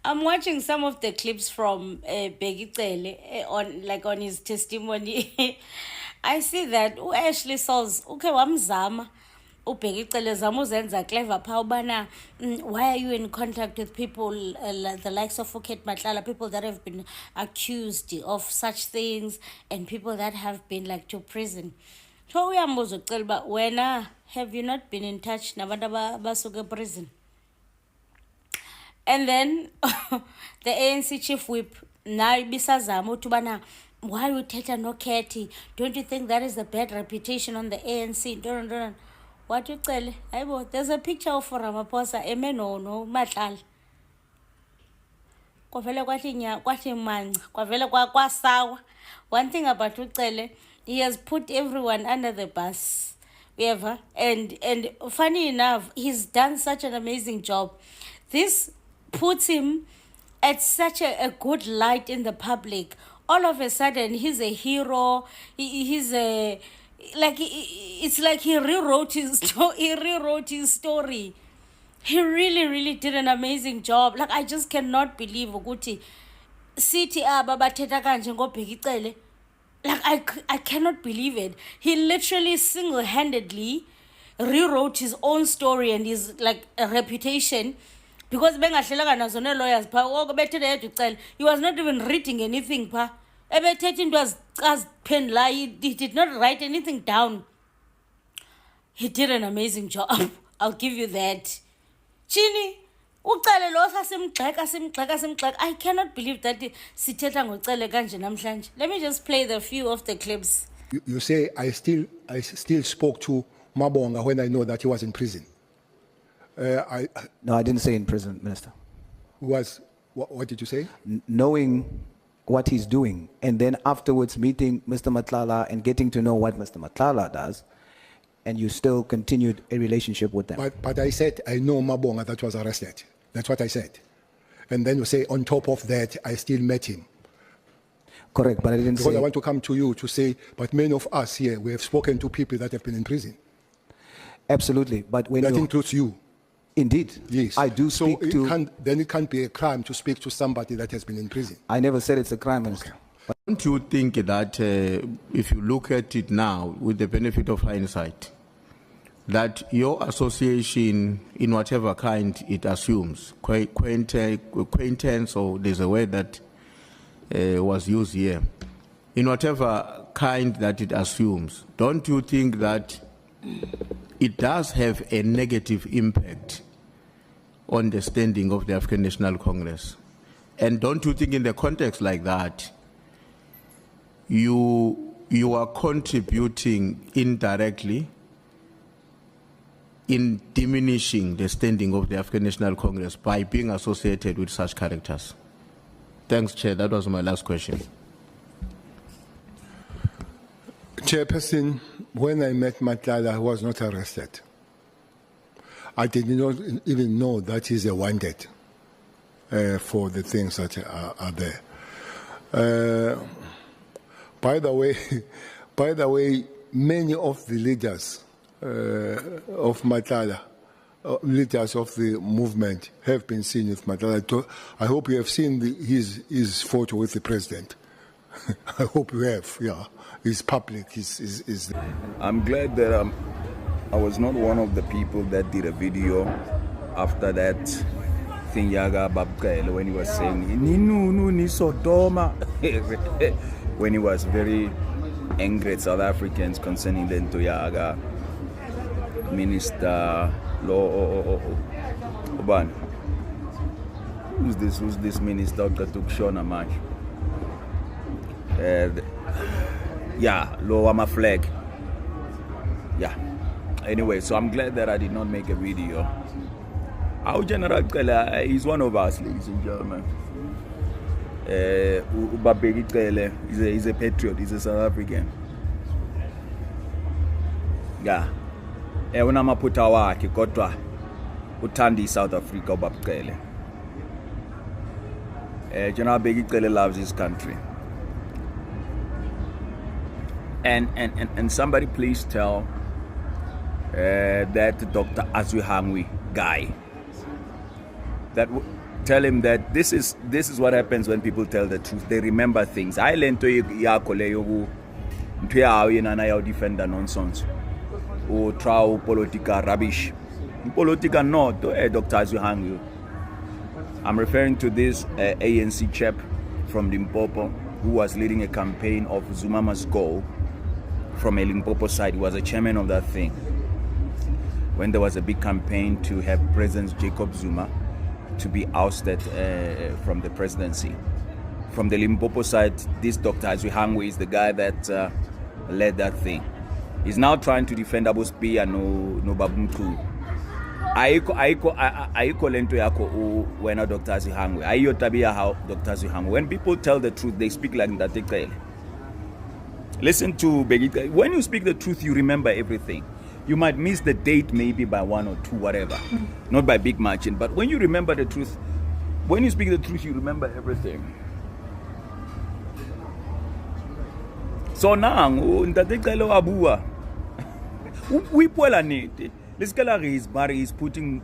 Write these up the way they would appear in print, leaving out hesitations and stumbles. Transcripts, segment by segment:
I'm watching some of the clips from Bheki Cele on his testimony. I see that Ashley Souls okay wamzama uBheki Cele zama uzenza clever pha ubana why are you in contact with people like the likes of Fuket Matlala, people that have been accused of such things and people that have been like to prison. So uyambuza ucela uba wena have you not been in touch nabantu basuke prison? And then the ANC chief whip now bisazama utubana why uthetha noKhetty, don't you think that is a bad reputation on the ANC? Don't. What you tell? There's a picture of Ramaphosa emenono Matlala kwavele kwathi manca kwavele kwasawa. One thing about uCele, he has put everyone under the bus. Ever and funny enough, he's done such an amazing job. This puts him at such a good light in the public. All of a sudden, he's a hero. He's a it's like he rewrote his story. He really did an amazing job. Like, I just cannot believe ukuthi sithi aba bathetha kanje ngoBheki Cele. Like, I cannot believe it. He literally single-handedly rewrote his own story and his like a reputation, because bengahlelanga nazo lawyers pha he was not even reading anything pha ebethetha into aziphendula. He did not write anything down. He did an amazing job. I'll give you that. Chini uCele lo simgxeka. I cannot believe that sithetha ngoCele kanje namhlanje. Let me just play the few of the clips. You say I still spoke to Mabonga when I know that he was in prison. No, I didn't say in prison, Minister. What did you say? Knowing what he's doing, and then afterwards meeting Mr. Matlala and getting to know what Mr. Matlala does, and you still continued a relationship with them. But I said I know Mabonga that was arrested. That's what I said. And then you say on top of that, I still met him. Correct, but I didn't say... Because I want to come to you to say, but many of us here, we have spoken to people that have been in prison. Absolutely, but when that includes you. Indeed. Yes. I do speak then it can't be a crime to speak to somebody that has been in prison. I never said it's a crime, Minister. Okay. But don't you think that if you look at it now with the benefit of hindsight, that your association, in whatever kind it assumes, acquaintance, or there's a word that was used here, in whatever kind that it assumes, don't you think that it does have a negative impact on the standing of the African National Congress? And don't you think in the context like that, you are contributing indirectly in diminishing the standing of the African National Congress by being associated with such characters? Thanks, Chair. That was my last question. Chairperson, when I met Matlala, he was not arrested. I did not even know that he's a wanted for the things that are there. By the way, many of the leaders of Matlala, leaders of the movement, have been seen with Matlala. I hope you have seen his photo with the president. I hope you have, yeah. It's public. I'm glad that I was not one of the people that did a video after that thing Yaga Babkael when he was saying Ninu ni Sodoma when he was very angry at South Africans concerning the Ntoyaga Minister Law Oban. Who's this minister that took Shona Mach? Yeah, lower flag. Yeah. Anyway, so I'm glad that I did not make a video. Our General Cele is one of us, ladies and gentlemen. Bheki Cele is a patriot. He's a South African. Yeah. Unamaphutha wakhe kodwa uthanda South Africa uBheki Cele. General Bheki Cele loves his country. And somebody please tell that Dr. Azwihangwi guy that Tell him that this is what happens when people tell the truth. They remember things. I learned to defend the nonsense. Or try politica rubbish. Politica not, Dr. Azuhang. I'm referring to this ANC chap from Limpopo who was leading a campaign of Zuma must go from a Limpopo side. He was a chairman of that thing. When there was a big campaign to have President Jacob Zuma to be ousted from the presidency. From the Limpopo side, this Dr. Azuhangwe is the guy that led that thing. He's now trying to defend Abu Spi and no Babumku. Aiko lento yako when Dr. Azuhangwe. Ayo tabia how Dr. Azuhangwe. When people tell the truth, they speak like Bheki Cele. Listen to Bheki Cele. When you speak the truth, you remember everything. You might miss the date maybe by 1 or 2, whatever. Not by big margin. But when you remember the truth, when you speak the truth, you remember everything. So now, Bheki Cele abua. We pull nete. This guy is putting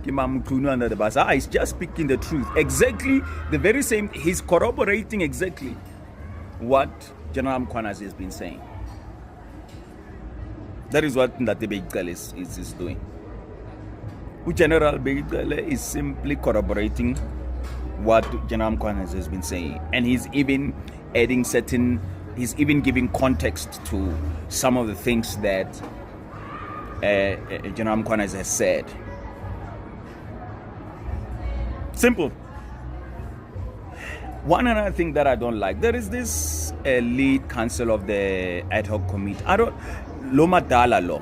Kimam Kunu under the bus. He's just speaking the truth. Exactly the very same. He's corroborating exactly what General Mkhwanazi has been saying. That is what Bheki Cele is doing. General Bheki Cele is simply corroborating what General Mkhwanazi has been saying. And he's even adding he's even giving context to some of the things that General Mkhwanazi has said. Simple. One other thing that I don't like, there is this lead counsel of the Adhoc committee. Loma Dalalo.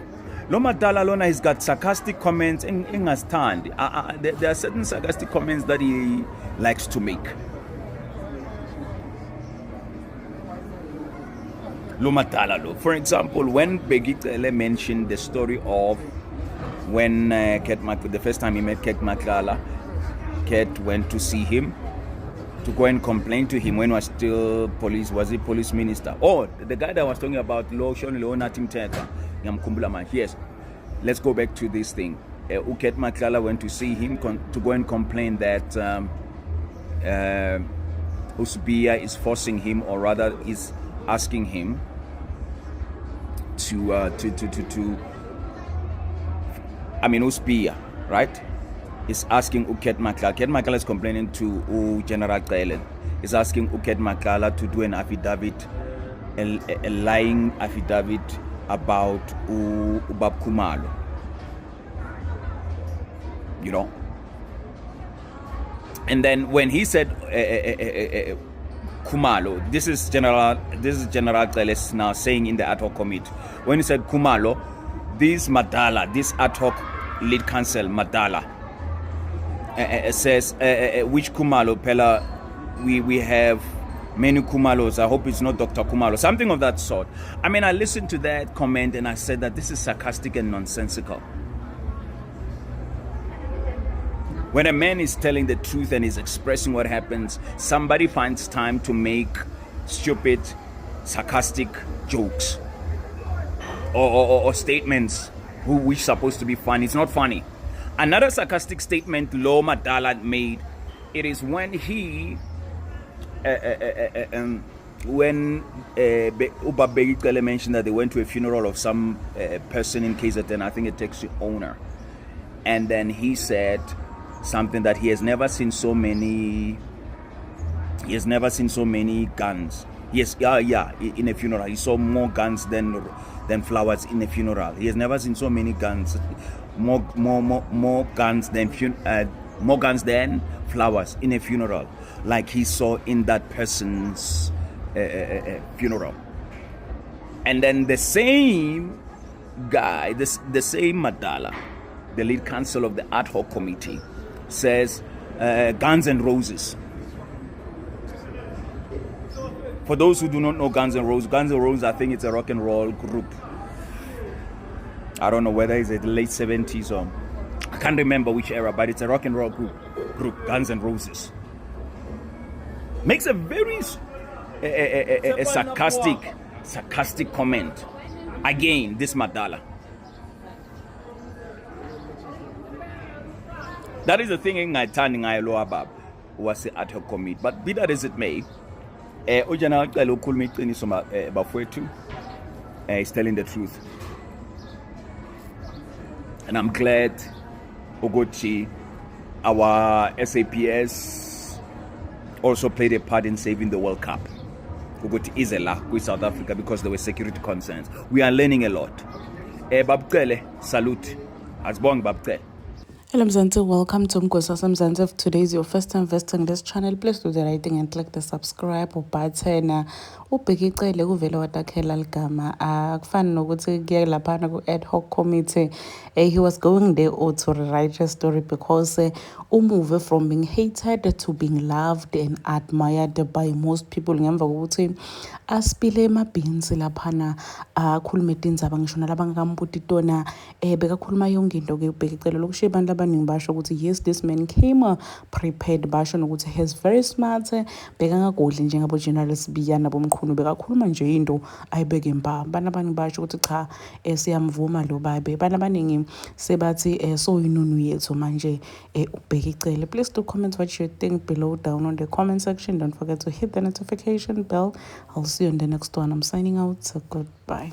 Loma Dalalo has got sarcastic comments in a stand. There are certain sarcastic comments that he likes to make. Loma Dalalo. For example, when Bheki Cele mentioned the story of when the first time he met Ket Maklala, Ket went to see him to go and complain to him when he was still police minister. Oh, the guy that was talking about Shoni Leona Tim Teta, yes. Let's go back to this thing. Ket Maklala went to see him to go and complain that Usbia is forcing him, or rather is asking him Usbia, right? Is asking Ket Maklala. Ket Maklala is complaining to General Cele. Is asking Ket Maklala to do an affidavit, a lying affidavit about Ubab Khumalo. You know? And then when he said Khumalo, this is General Cele now saying in the Adhoc committee. When he said Khumalo, this Madala, this Adhoc lead counsel Madala, says which Khumalo Pella, we have many Khumalos. I hope it's not Dr. Khumalo, something of that sort. I mean, I listened to that comment and I said that this is sarcastic and nonsensical. When a man is telling the truth and is expressing what happens, somebody finds time to make stupid, sarcastic jokes or statements which are supposed to be funny. It's not funny. Another sarcastic statement Loma Dalalo made, it is when he when Bheki Cele mentioned that they went to a funeral of some person in KZN, I think a taxi owner, and then he said something that he has never seen so many guns. Yes, in a funeral he saw more guns than flowers in a funeral. He has never seen so many guns, more guns than flowers in a funeral, like he saw in that person's funeral. And then the same guy, the same Madala, the lead counsel of the Adhoc committee, says Guns N' Roses. For those who do not know Guns N' Roses, I think it's a rock and roll group. I don't know whether it's the late 70s or I can't remember which era, but it's a rock and roll group, Guns N' Roses. Makes a very sarcastic comment. Again, this Madala. That is the thing engayithandi ngayo lo ababa wase-Adhoc committee. But be that as it may, uJenerali ucela ukukhuluma iqiniso bafowethu. He's telling the truth. And I'm glad ukuthi our SAPS also played a part in saving the World Cup. Ukuthi ize la South Africa because there were security concerns. We are learning a lot. Bab Cele, salute. Asibonge Bab Cele. Hello Mzansi, welcome to Mgosa Mzansi. If today is your first time visiting this channel, please do the right thing and click the subscribe button. Bheki Cele kuvele watakhela ligama akufani nokuthi kuye laphana ku-Adhoc committee. He was going there to rewrite a story because move from being hated to being loved and admired by most people. Ngemva kokuthi aspile emabhinzi laphana akhulume tindzaba ngisho nalabangakambuti tona bekakhuluma yonke into ke Bheki Cele lokushiya abantu abaningi basho ukuthi yes, this man came prepared, basho nokuthi he's very smart, bekangagodli njengabo journalists biyana bomqhuno, bekakhuluma nje into ayibeke impa. Abantu abaningi basho ukuthi cha siyamvuma lo babe. Abantu abaningi sebathi so inunu yethu manje uBheki Cele. Please do comment what you think below down on the comment section. Don't forget to hit the notification bell. I'll see you in the next one. I'm signing out, so goodbye.